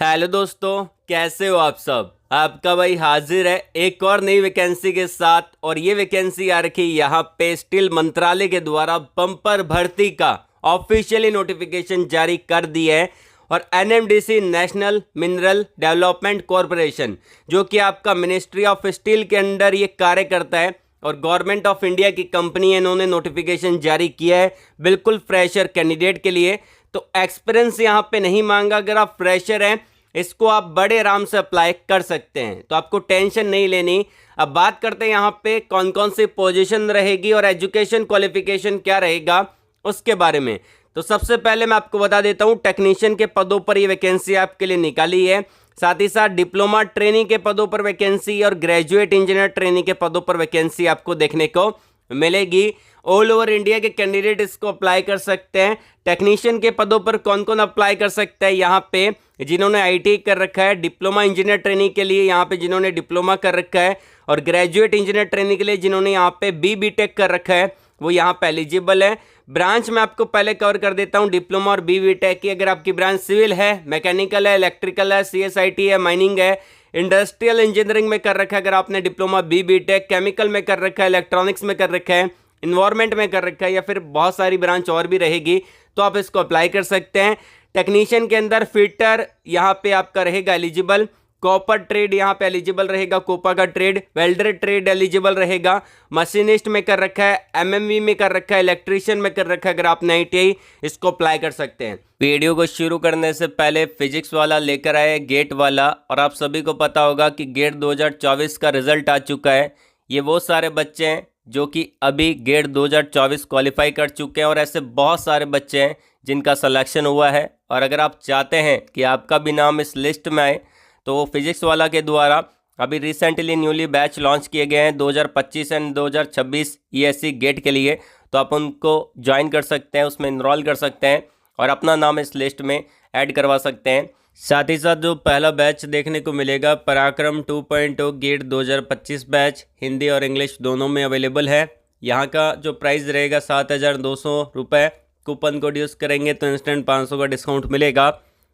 Hello दोस्तों, कैसे हो आप सब। आपका भाई हाजिर है एक और नई वैकेंसी के साथ। और ये वैकेंसी आ रखी यहाँ पे स्टील मंत्रालय के द्वारा बम्पर भर्ती का ऑफिशियली नोटिफिकेशन जारी कर दिया है। और NMDC national mineral development corporation जो कि आपका मिनिस्ट्री ऑफ स्टील के अंडर ये कार्य करता है और गवर्नमेंट ऑफ इंडिया की कंपनी है, इन्होंने नोटिफिकेशन जारी किया है बिल्कुल फ्रेशर कैंडिडेट के लिए। तो एक्सपीरियंस यहाँ पे नहीं मांगा। अगर आप फ्रेशर हैं इसको आप बड़े आराम से अप्लाई कर सकते हैं, तो आपको टेंशन नहीं लेनी। अब बात करते हैं यहाँ पे कौन कौन सी पोजीशन रहेगी और एजुकेशन क्वालिफिकेशन क्या रहेगा उसके बारे में। तो सबसे पहले मैं आपको बता देता हूँ, टेक्नीशियन के पदों पर ये वैकेंसी आपके लिए निकाली है। साथ ही साथ डिप्लोमा ट्रेनिंग के पदों पर वैकेंसी और ग्रेजुएट इंजीनियर ट्रेनिंग के पदों पर वैकेंसी आपको देखने को मिलेगी। ऑल ओवर इंडिया के कैंडिडेट इसको अप्लाई कर सकते हैं। टेक्नीशियन के पदों पर कौन कौन अप्लाई कर सकता है, यहाँ पे जिन्होंने आईटी कर रखा है, डिप्लोमा इंजीनियर ट्रेनिंग के लिए यहाँ पे जिन्होंने डिप्लोमा कर रखा है, और ग्रेजुएट इंजीनियर ट्रेनिंग के लिए जिन्होंने यहाँ पे बीटेक कर रखा है वो यहाँ पे एलिजिबल है। ब्रांच में आपको पहले कवर कर देता हूँ डिप्लोमा और बीटेक की। अगर आपकी ब्रांच सिविल है, मैकेनिकल है, इलेक्ट्रिकल है, सीएसआईटी है, माइनिंग है, इंडस्ट्रियल इंजीनियरिंग में कर रखा है, अगर आपने डिप्लोमा बीटेक, केमिकल में कर रखा है, इलेक्ट्रॉनिक्स में कर रखा है, इन्वायरमेंट में कर रखा है, या फिर बहुत सारी ब्रांच और भी रहेगी तो आप इसको अप्लाई कर सकते हैं। टेक्नीशियन के अंदर फिटर यहाँ पे आपका रहेगा एलिजिबल, कॉपर ट्रेड यहाँ पे एलिजिबल रहेगा, कोपा का ट्रेड, वेल्डर ट्रेड एलिजिबल रहेगा, मशीनिस्ट में कर रखा है, एमएमवी में कर रखा है, इलेक्ट्रीशियन में कर रखा है, अगर आपने आईटीआई इसको अप्लाई कर सकते हैं। वीडियो को शुरू करने से पहले फिजिक्स वाला लेकर आए गेट वाला। और आप सभी को पता होगा कि गेट 2024 का रिजल्ट आ चुका है। ये वो सारे बच्चे हैं जो कि अभी गेट 2024 क्वालिफाई कर चुके हैं, और ऐसे बहुत सारे बच्चे हैं जिनका सिलेक्शन हुआ है। और अगर आप चाहते हैं कि आपका भी नाम इस लिस्ट में आए तो फिजिक्स वाला के द्वारा अभी रिसेंटली न्यूली बैच लॉन्च किए गए हैं 2025 एंड 2026 ईएससी गेट के लिए। तो आप उनको ज्वाइन कर सकते हैं, उसमें इनरोल कर सकते हैं और अपना नाम इस लिस्ट में ऐड करवा सकते हैं। साथ ही साथ जो पहला बैच देखने को मिलेगा पराक्रम 2.0 गेट 2025 बैच हिंदी और इंग्लिश दोनों में अवेलेबल है। यहाँ का जो प्राइस रहेगा 7,200 रुपये। कूपन कोड यूज़ करेंगे तो इंस्टेंट 500 का डिस्काउंट मिलेगा।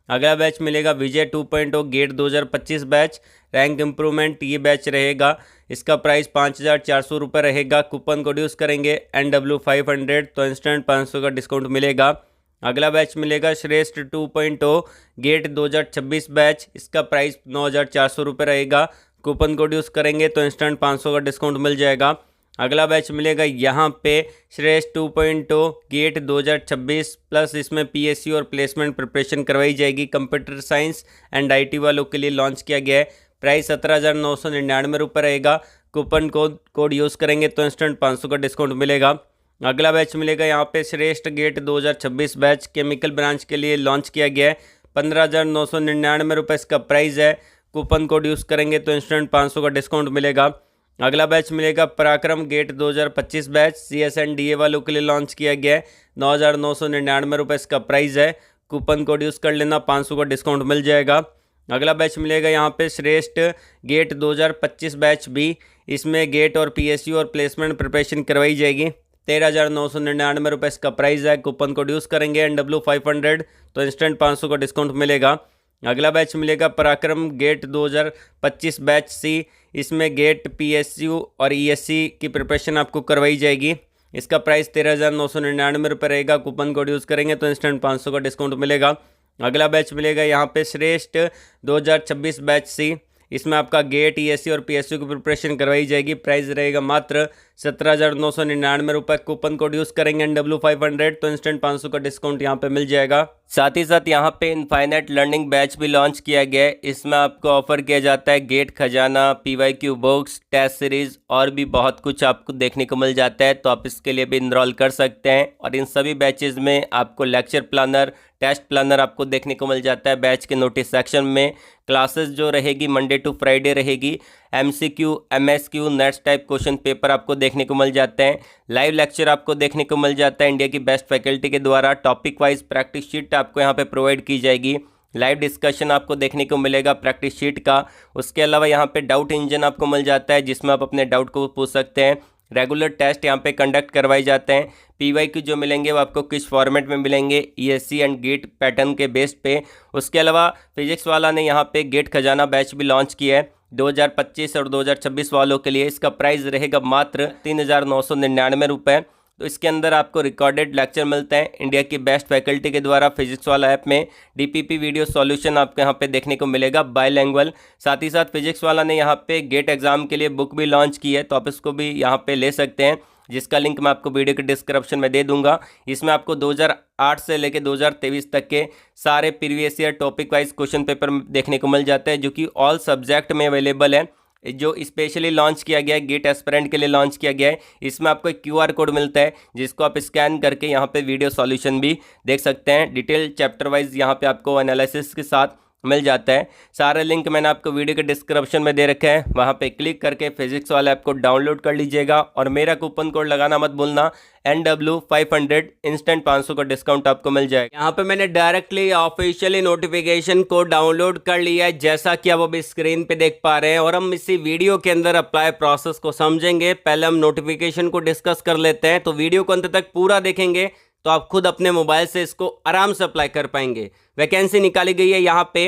अगला बैच मिलेगा विजय 2.0 गेट 2025 बैच रैंक इम्प्रूवमेंट, ये बैच रहेगा। इसका प्राइस 5,400 रुपये रहेगा। कूपन कोड यूज़ करेंगे NW500 तो इंस्टेंट 500 का डिस्काउंट मिलेगा। अगला बैच मिलेगा श्रेष्ठ 2.0 गेट 2026 बैच, इसका प्राइस 9,400 रुपये रहेगा। कूपन कोड यूज़ करेंगे तो इंस्टेंट 500 का डिस्काउंट मिल जाएगा। अगला बैच मिलेगा यहाँ पे श्रेष्ठ 2.0 गेट 2026 प्लस, इसमें पीएससी और प्लेसमेंट प्रिपरेशन करवाई जाएगी। कंप्यूटर साइंस एंड आईटी वालों के लिए लॉन्च किया गया है। प्राइस 17,999 रुपये रहेगा। कूपन कोड यूज़ करेंगे तो इंस्टेंट 500 का डिस्काउंट मिलेगा। अगला बैच मिलेगा यहाँ पे श्रेष्ठ गेट 2026 बैच केमिकल ब्रांच के लिए लॉन्च किया गया है। 15,999 रुपये इसका प्राइस है। कूपन कोड यूज़ करेंगे तो इंस्टेंट 500 का डिस्काउंट मिलेगा। अगला बैच मिलेगा पराक्रम गेट 2025 बैच CSNDA वालों के लिए लॉन्च किया गया है। 9,999 रुपये इसका प्राइस है। कूपन कोड यूज़ कर लेना, 500 का डिस्काउंट मिल जाएगा। अगला बैच मिलेगा यहाँ पे श्रेष्ठ गेट 2025 बैच भी, इसमें गेट और PSU और प्लेसमेंट प्रिपरेशन करवाई जाएगी। 13,999 रुपये इसका प्राइस है। कूपन कोड यूज़ करेंगे NW500 तो इंस्टेंट 500 का डिस्काउंट मिलेगा। अगला बैच मिलेगा पराक्रम गेट 2025 बैच C, इसमें गेट PSU और ESC की प्रिपरेशन आपको करवाई जाएगी। इसका प्राइस 13,999 रुपये रहेगा। कूपन कोड यूज़ करेंगे तो इंस्टेंट 500 का डिस्काउंट मिलेगा। अगला बैच मिलेगा यहाँ पे श्रेष्ठ 2026 बैच C, इसमें आपका गेट ESC और PSU की प्रिपरेशन करवाई जाएगी। प्राइस रहेगा मात्र 17,999 रुपये। कूपन कोड यूज़ करेंगे NW500 तो इंस्टेंट 500 का डिस्काउंट यहाँ पे मिल जाएगा। साथ ही साथ यहाँ पे इनफाइनाइट लर्निंग बैच भी लॉन्च किया गया है। इसमें आपको ऑफर किया जाता है गेट खजाना, PYQ बुक्स, टेस्ट सीरीज और भी बहुत कुछ आपको देखने को मिल जाता है। तो आप इसके लिए भी इनरोल कर सकते हैं। और इन सभी बैचेज़ में आपको लेक्चर प्लानर, टेस्ट प्लानर आपको देखने को मिल जाता है। बैच के नोटिस सेक्शन में क्लासेस जो रहेगी मंडे टू फ्राइडे रहेगी। MCQ, MSQ, nets type question paper आपको देखने को मिल जाते हैं। लाइव लेक्चर आपको देखने को मिल जाता है इंडिया की बेस्ट फैकल्टी के द्वारा। टॉपिक वाइज प्रैक्टिस शीट आपको यहाँ पे प्रोवाइड की जाएगी। लाइव डिस्कशन आपको देखने को मिलेगा प्रैक्टिस शीट का। उसके अलावा यहाँ पे डाउट इंजन आपको मिल जाता है जिसमें आप अपने डाउट को पूछ सकते हैं। रेगुलर टेस्ट यहाँ पे कंडक्ट करवाए जाते हैं। PYQ जो मिलेंगे वो आपको किस फॉर्मेट में मिलेंगे, ESC एंड गेट पैटर्न के बेस पे। उसके अलावा फिजिक्स वाला ने यहाँ पे गेट खजाना बैच भी लॉन्च किया है 2025 और 2026 वालों के लिए। इसका प्राइस रहेगा मात्र 3,999 रुपये। तो इसके अंदर आपको रिकॉर्डेड लेक्चर मिलते हैं इंडिया की बेस्ट फैकल्टी के द्वारा फिजिक्स वाला ऐप में। DPP वीडियो सॉल्यूशन आपको यहाँ पे देखने को मिलेगा बायलैंग्वेज। साथ ही साथ फिजिक्स वाला ने यहाँ पे गेट एग्जाम के लिए बुक भी लॉन्च की है, तो आप इसको भी यहाँ पे ले सकते हैं, जिसका लिंक मैं आपको वीडियो के डिस्क्रिप्शन में दे दूंगा। इसमें आपको 2008 से लेकर 2023 तक के सारे previous year topic wise question paper देखने को मिल जाते हैं, जो कि ऑल सब्जेक्ट में अवेलेबल है। जो स्पेशली लॉन्च किया गया है, गेट एस्पिरेंट के लिए लॉन्च किया गया है। इसमें आपको एक QR कोड मिलता है, जिसको आप स्कैन करके यहाँ पे वीडियो सॉल्यूशन भी देख सकते हैं। डिटेल चैप्टर वाइज यहाँ पे आपको एनालिसिस के साथ मिल जाता है। सारे लिंक मैंने आपको वीडियो के डिस्क्रिप्शन में दे रखा है, वहाँ पे क्लिक करके फिजिक्स वाला ऐप को डाउनलोड कर लीजिएगा और मेरा कूपन कोड लगाना मत भूलना, NW500 इंस्टेंट 500 का डिस्काउंट आपको मिल जाएगा। यहाँ पे मैंने डायरेक्टली ऑफिशियली नोटिफिकेशन को डाउनलोड कर लिया है, जैसा कि आप अभी स्क्रीन पे देख पा रहे हैं, और हम इसी वीडियो के अंदर अप्लाई प्रोसेस को समझेंगे। पहले हम नोटिफिकेशन को डिस्कस कर लेते हैं, तो वीडियो को अंत तक पूरा देखेंगे तो आप खुद अपने मोबाइल से इसको आराम से अप्लाई कर पाएंगे। वैकेंसी निकाली गई है यहाँ पे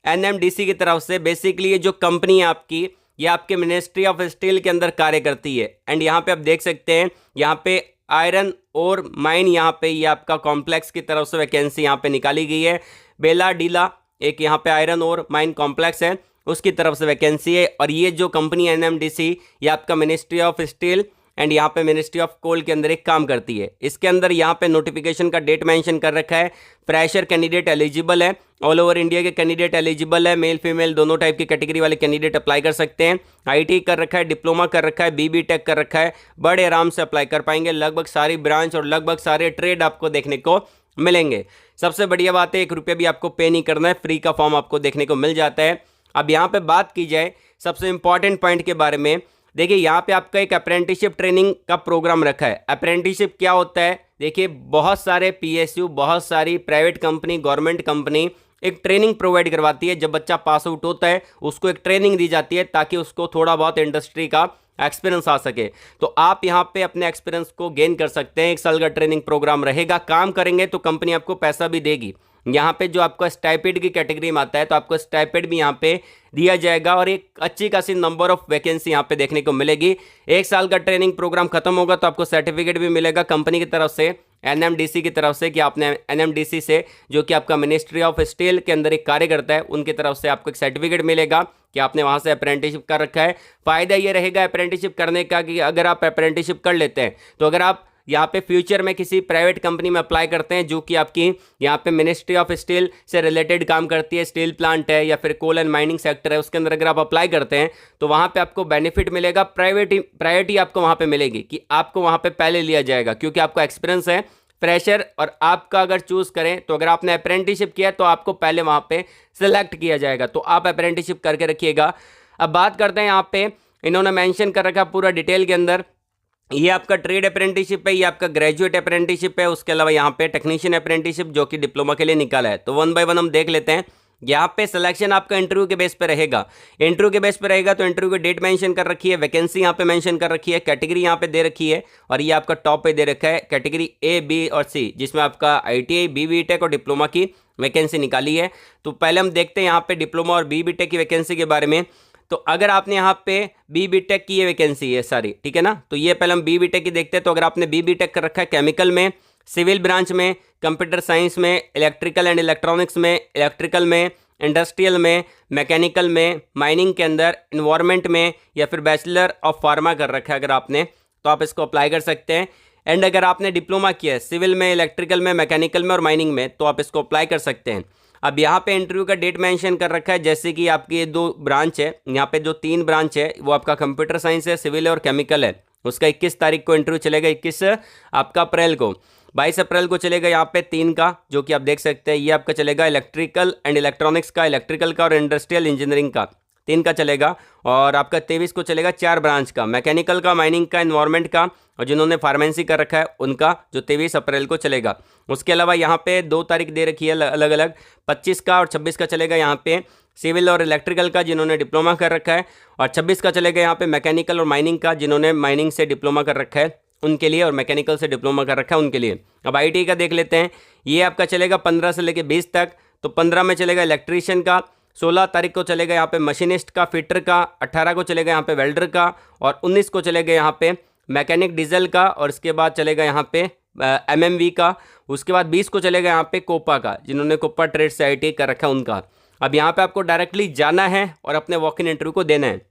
NMDC की तरफ से। बेसिकली ये जो कंपनी है आपकी, ये आपके मिनिस्ट्री ऑफ स्टील के अंदर कार्य करती है। एंड यहाँ पे आप देख सकते हैं, यहाँ पे आयरन और माइन, यहाँ पे ये आपका कॉम्प्लेक्स की तरफ से वैकेंसी यहाँ पे निकाली गई है। बेला डीला एक यहाँ पे आयरन और माइन कॉम्प्लेक्स है, उसकी तरफ से वैकेंसी है। और ये जो कंपनी NMDC, ये आपका मिनिस्ट्री ऑफ स्टील एंड यहाँ पे मिनिस्ट्री ऑफ कोल के अंदर एक काम करती है। इसके अंदर यहाँ पे नोटिफिकेशन का डेट मेंशन कर रखा है। फ्रेशर कैंडिडेट एलिजिबल है, ऑल ओवर इंडिया के कैंडिडेट एलिजिबल है, मेल फीमेल दोनों टाइप की कैटेगरी वाले कैंडिडेट अप्लाई कर सकते हैं। IT कर रखा है, डिप्लोमा कर रखा है, BB टेक कर रखा है, बड़े आराम से अप्लाई कर पाएंगे। लगभग सारी ब्रांच और लगभग सारे ट्रेड आपको देखने को मिलेंगे। सबसे बढ़िया बात है, 1 रुपया भी आपको पे नहीं करना है, फ्री का फॉर्म आपको देखने को मिल जाता है। अब यहाँ पे बात की जाए सबसे इंपॉर्टेंट पॉइंट के बारे में, देखिए यहाँ पे आपका एक अप्रेंटिसशिप ट्रेनिंग का प्रोग्राम रखा है। अप्रेंटिसशिप क्या होता है, देखिए बहुत सारे PSU, बहुत सारी प्राइवेट कंपनी, गवर्नमेंट कंपनी एक ट्रेनिंग प्रोवाइड करवाती है। जब बच्चा पास आउट होता है उसको एक ट्रेनिंग दी जाती है, ताकि उसको थोड़ा बहुत इंडस्ट्री का एक्सपीरियंस आ सके। तो आप यहाँ पे अपने एक्सपीरियंस को गेन कर सकते हैं। 1 साल का ट्रेनिंग प्रोग्राम रहेगा, काम करेंगे तो कंपनी आपको पैसा भी देगी। यहाँ पे जो आपका स्टाइपेंड की कैटेगरी में आता है, तो आपको स्टाइपेंड भी यहाँ पे दिया जाएगा और एक अच्छी खासी नंबर ऑफ वैकेंसी यहाँ पे देखने को मिलेगी। 1 साल का ट्रेनिंग प्रोग्राम खत्म होगा तो आपको सर्टिफिकेट भी मिलेगा कंपनी की तरफ से, NMDC की तरफ से, कि आपने NMDC से, जो कि आपका मिनिस्ट्री ऑफ स्टील के अंदर एक कार्य करता है, उनकी तरफ से आपको एक सर्टिफिकेट मिलेगा कि आपने वहाँ से अप्रेंटिसशिप कर रखा है। फ़ायदा ये रहेगा अप्रेंटिसशिप करने का कि अगर आप अप्रेंटिसशिप कर लेते हैं, तो अगर आप यहाँ पे फ्यूचर में किसी प्राइवेट कंपनी में अप्लाई करते हैं, जो कि आपकी यहाँ पे मिनिस्ट्री ऑफ स्टील से रिलेटेड काम करती है, स्टील प्लांट है या फिर कोल एंड माइनिंग सेक्टर है, उसके अंदर अगर आप अप्लाई करते हैं तो वहाँ पे आपको बेनिफिट मिलेगा, प्रायोरिटी आपको वहाँ पे मिलेगी कि आपको वहाँ पे पहले लिया जाएगा, क्योंकि आपका एक्सपीरियंस है। फ्रेशर और आपका अगर चूज करें तो अगर आपने अप्रेंटिसशिप किया तो आपको पहले वहाँ पे सिलेक्ट किया जाएगा, तो आप अप्रेंटिसशिप करके रखिएगा। अब बात करते हैं, यहाँ पे इन्होंने मेंशन कर रखा पूरा डिटेल के अंदर, ये आपका ट्रेड अप्रेंटिसशिप है, ये आपका ग्रेजुएट अप्रेंटिसशिप है, उसके अलावा यहाँ पे टेक्नीशियन अप्रेंटिसशिप जो कि डिप्लोमा के लिए निकाला है। तो 1 बाय 1 हम देख लेते हैं। यहाँ पे सिलेक्शन आपका इंटरव्यू के बेस पे रहेगा। इंटरव्यू के बेस पे रहेगा तो इंटरव्यू की डेट मेंशन कर रखी है, वैकेंसी यहाँ पे मेंशन कर रखी है, कैटेगरी यहाँ पे दे रखी है, और ये आपका टॉप पे दे रखा है कैटेगरी A, B और C, जिसमें आपका ITI, BB टेक और डिप्लोमा की वैकेंसी निकाली है। तो पहले हम देखते हैं यहाँ पे डिप्लोमा और BB टेक की वैकेंसी के बारे में। तो अगर आपने यहाँ पे BB टेक की ये वैकेंसी है सारी, ठीक है ना, तो ये पहले हम BB टेक की देखते हैं। तो अगर आपने BB टेक कर रखा है केमिकल में, सिविल ब्रांच में, कंप्यूटर साइंस में, इलेक्ट्रिकल एंड इलेक्ट्रॉनिक्स में, इलेक्ट्रिकल में, इंडस्ट्रियल में, मैकेनिकल में, माइनिंग के अंदर, इन्वायरमेंट में, या फिर बैचलर ऑफ फार्मा कर रखा है अगर आपने, तो आप इसको अप्लाई कर सकते हैं। एंड अगर आपने डिप्लोमा किया है सिविल में, इलेक्ट्रिकल में, मैकेनिकल में और माइनिंग में, तो आप इसको अप्लाई कर सकते हैं। अब यहाँ पे इंटरव्यू का डेट मेंशन कर रखा है, जैसे कि आपकी ये 2 ब्रांच है, यहाँ पे जो 3 ब्रांच है वो आपका कंप्यूटर साइंस है, सिविल है और केमिकल है, उसका 21 तारीख को इंटरव्यू चलेगा, 21 आपका अप्रैल को, 22 अप्रैल को चलेगा यहाँ पे 3 का, जो कि आप देख सकते हैं। ये आपका चलेगा इलेक्ट्रिकल एंड इलेक्ट्रॉनिक्स का, इलेक्ट्रिकल का और इंडस्ट्रियल इंजीनियरिंग का, 3 का चलेगा, और आपका 23 को चलेगा 4 ब्रांच का, मैकेनिकल का, माइनिंग का, एनवायरमेंट का, और जिन्होंने फार्मेसी कर रखा है उनका, जो 23 अप्रैल को चलेगा। उसके अलावा यहाँ पे 2 तारीख दे रखी है अलग अलग, 25 का और 26 का चलेगा यहाँ पे सिविल और इलेक्ट्रिकल का जिन्होंने डिप्लोमा कर रखा है, और 26 का चलेगा यहाँ पे मैकेनिकल और माइनिंग का जिन्होंने माइनिंग से डिप्लोमा कर रखा है उनके लिए, और मैकेनिकल से डिप्लोमा कर रखा है उनके लिए। अब आईटी का देख लेते हैं, ये आपका चलेगा 15 से लेकर 20 तक। तो 15 में चलेगा इलेक्ट्रीशियन का, 16 तारीख को चलेगा यहाँ पे मशीनिस्ट का, फिटर का, 18 को चलेगा यहाँ पे वेल्डर का, और 19 को चलेगा यहाँ पे मैकेनिक डीजल का, और इसके बाद चलेगा यहाँ पे एमएमवी का। उसके बाद 20 को चलेगा यहाँ पे कोपा का, जिन्होंने कोपा ट्रेड से आईटी कर रखा है उनका। अब यहाँ पे आपको डायरेक्टली जाना है और अपने वॉक इन इंटरव्यू को देना है।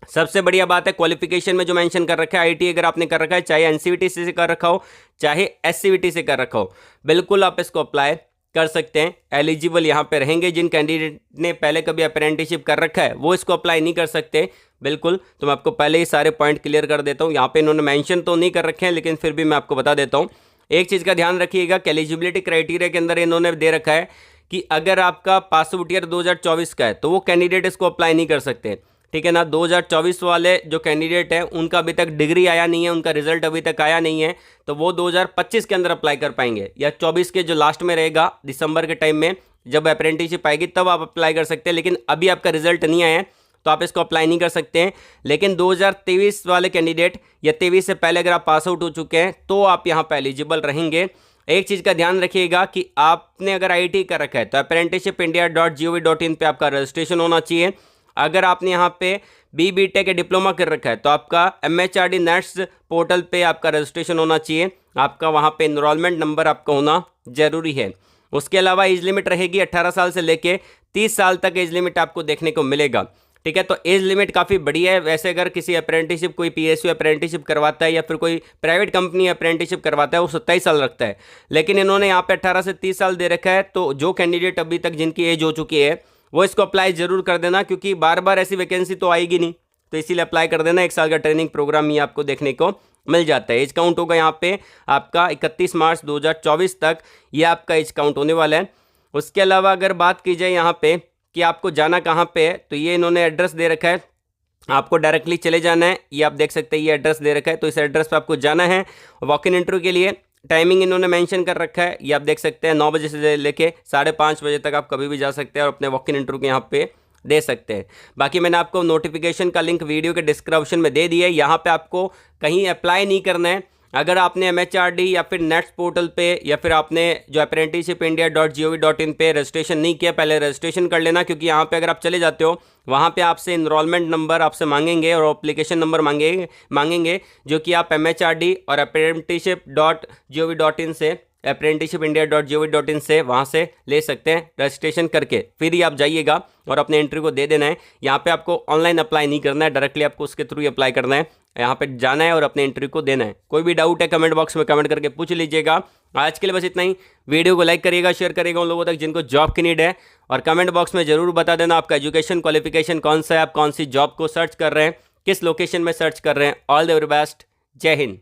सबसे बढ़िया बात है क्वालिफिकेशन में जो मेंशन कर रखा है, आईटी अगर आपने कर रखा है, चाहे एनसीवीटी से कर रखा हो चाहे एससीवीटी से कर रखा हो, बिल्कुल आप इसको अप्लाई कर सकते हैं। एलिजिबल यहाँ पे रहेंगे। जिन कैंडिडेट ने पहले कभी अप्रेंटिसशिप कर रखा है वो इसको अप्लाई नहीं कर सकते, बिल्कुल। तो मैं आपको पहले ही सारे पॉइंट क्लियर कर देता हूँ। यहाँ पे इन्होंने मेंशन तो नहीं कर रखे हैं, लेकिन फिर भी मैं आपको बता देता हूँ। एक चीज़ का ध्यान रखिएगा कि एलिजिबिलिटी क्राइटेरिया के अंदर इन्होंने दे रखा है कि अगर आपका पास आउट ईयर 2024 का है तो वो कैंडिडेट इसको अप्लाई नहीं कर सकते, ठीक है ना। 2024 वाले जो कैंडिडेट हैं उनका अभी तक डिग्री आया नहीं है, उनका रिजल्ट अभी तक आया नहीं है, तो वो 2025 के अंदर अप्लाई कर पाएंगे, या 24 के जो लास्ट में रहेगा दिसंबर के टाइम में जब अप्रेंटिसशिप आएगी तब आप अप्लाई कर सकते हैं। लेकिन अभी आपका रिजल्ट नहीं आया है तो आप इसको अप्लाई नहीं कर सकते हैं। लेकिन 2023 वाले कैंडिडेट या 23 से पहले अगर आप पास आउट हो चुके हैं तो आप यहाँ पर एलिजिबल रहेंगे। एक चीज़ का ध्यान रखिएगा कि आपने अगर आईटी कर रखा है तो apprenticeshipindia.gov.in पे आपका रजिस्ट्रेशन होना चाहिए। अगर आपने यहाँ पे BBTech के डिप्लोमा कर रखा है तो आपका MHRD नेट्स पोर्टल पे आपका रजिस्ट्रेशन होना चाहिए, आपका वहाँ पे इनरोलमेंट नंबर आपका होना जरूरी है। उसके अलावा एज लिमिट रहेगी 18 साल से लेके 30 साल तक एज लिमिट आपको देखने को मिलेगा, ठीक है। तो एज लिमिट काफ़ी बड़ी है। वैसे अगर किसी अप्रेंटिसशिप कोई PSU अप्रेंटिसशिप करवाता है या फिर कोई प्राइवेट कंपनी अप्रेंटिसशिप करवाता है वो 27 साल रखता है, लेकिन इन्होंने यहाँ पे 18 से 30 साल दे रखा है। तो जो कैंडिडेट अभी तक जिनकी एज हो चुकी है वो इसको अप्लाई जरूर कर देना, क्योंकि बार बार ऐसी वैकेंसी तो आएगी नहीं, तो इसीलिए अप्लाई कर देना। 1 साल का ट्रेनिंग प्रोग्राम ही आपको देखने को मिल जाता है। एज काउंट होगा यहाँ पे आपका 31 मार्च 2024 तक, ये आपका एज काउंट होने वाला है। उसके अलावा अगर बात की जाए यहाँ पे कि आपको जाना कहाँ पे है, तो ये इन्होंने एड्रेस दे रखा है, आपको डायरेक्टली चले जाना है। ये आप देख सकते हैं, ये एड्रेस दे रखा है, तो इस एड्रेस पे आपको जाना है। वॉक इन इंटरव्यू के लिए टाइमिंग इन्होंने मेंशन कर रखा है, ये आप देख सकते हैं 9 बजे से लेके 5:30 बजे तक आप कभी भी जा सकते हैं और अपने वॉक इन इंटरव्यू के यहाँ पे दे सकते हैं। बाकी मैंने आपको नोटिफिकेशन का लिंक वीडियो के डिस्क्रिप्शन में दे दिया है, यहाँ पे आपको कहीं अप्लाई नहीं करना है। अगर आपने MHRD या फिर नेट्स पोर्टल पे या फिर आपने जो apprenticeshipindia.gov.in पे रजिस्ट्रेशन नहीं किया, पहले रजिस्ट्रेशन कर लेना, क्योंकि यहाँ पे अगर आप चले जाते हो वहाँ पे आपसे इनरोलमेंट नंबर आपसे मांगेंगे और एप्लीकेशन नंबर मांगेंगे जो कि आप MHRD और apprenticeship.gov.in से apprenticeshipindia.gov.in से वहाँ से ले सकते हैं रजिस्ट्रेशन करके। फिर ही आप जाइएगा और अपने इंटरव्यू को दे देना है। यहाँ पे आपको ऑनलाइन अप्लाई नहीं करना है, डायरेक्टली आपको उसके थ्रू ही अप्लाई करना है। यहाँ पे जाना है और अपने इंटरव्यू को देना है। कोई भी डाउट है कमेंट बॉक्स में कमेंट करके पूछ लीजिएगा। आज के लिए बस इतना ही। वीडियो को लाइक करिएगा, शेयर करिएगा उन लोगों तक जिनको जॉब की नीड है, और कमेंट बॉक्स में जरूर बता देना आपका एजुकेशन क्वालिफिकेशन कौन सा है, आप कौन सी जॉब को सर्च कर रहे हैं, किस लोकेशन में सर्च कर रहे हैं। ऑल द वेरी बेस्ट, जय हिंद।